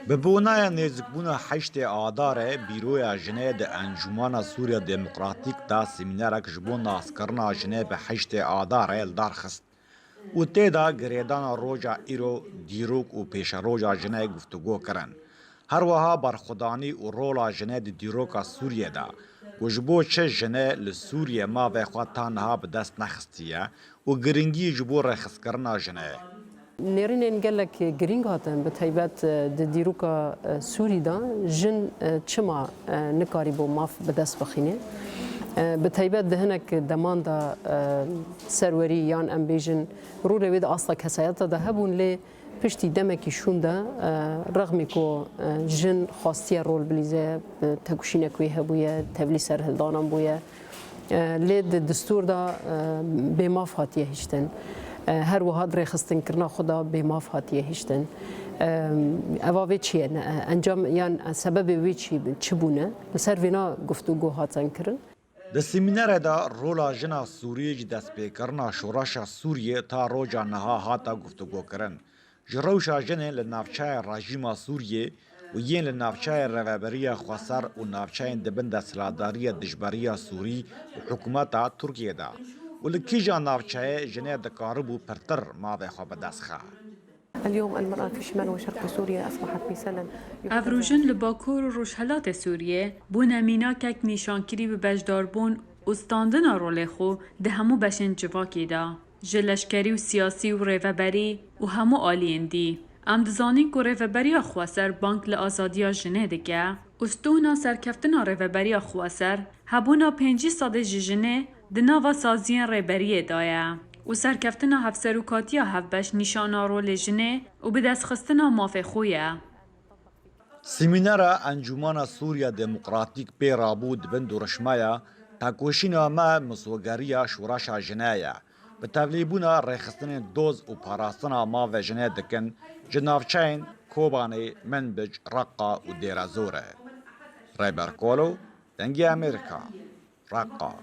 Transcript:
ببونای نزدیکبونا حشت آداره بیروی جنه ده انجمن سوریا دموکراتیک دا سمینارک جبو ناسکرنا جنه به حشت آداره الدارخست و تیدا گریدان روژا ایرو دیروک و پیش روژا جنه گفتگو کرن. هر وها برخودانی و رولا جنه ده دیروکا سوریه دا و جبو چه جنه لسوریه ما و خواه تانها به دست نخستیه و گرنگی جبو رخص کرنا جنه. نرین گلک گرینگ هاتن به تایبت دیروکا سوری دا جن چما نکاری بو ماف به دست بخینه به تایبت دهنک دمان دا سروری یان ام بیجن رو روید اصلا کسایت دا هبون لی پشتی دمکی شون دا رغمی کو جن خاصی رول بلیزه تکوشینه کوی هبویه تبلی سر هلدانم بویه لی دستور دا به ماف هاتیه هشتن هر وهاد رخصتن کرنا خدا به ماف هاتیه هشتن اوه چیه انجام یان سبب وی چی بونه سر وینا گفتگو هاتن کرن د سمینار دا رولا جنا سوریه جی دست پیکرنا شوراشا سوریه تا روجا نها هاتا گفتگو کرن جروشا جنه لنافچای راجیما سوریه و ین لنافچای روابریا خسر و نافچای دبند سلاداری دجبریا سوری و حکومتا ترکیه دا و لکیجا نافچای جنه دکاربو پرتر ما بخوا بدسخه اليوم المرأة في شمال وشرق سوريا أصبحت مثالا افروژن لباکور و روشهلات سوریه بون امیناکک نیشانکری به بجداربون استاندنا رول خو ده همو بشن جواکی دا. جلشکری و سیاسی و ریوبری و همو آلین دی. ام دزانین که ریوبری خواسر بانک لآزادیا جنه دکه استونا سرکفتنا ریوبری خواسر هبونا 5 ساده جنه دناوا سازین ریبریه دایه. و سرکفتنا هفسروکاتیا هفبش نشانا رول جنه و به دست خستنا مافه خویه. سمینار انجمن سوریا دموکراتیک پیرابود بند و رشمایا تاکوشینا ما مسوگریا شوراشا جنایا به تبلیبونا رخصتن دوز و پاراستنا ما و جنه دکن جنافچین کوبانی منبج رقا و دیرازوره. ریبر کولو دنگی امریکا رقا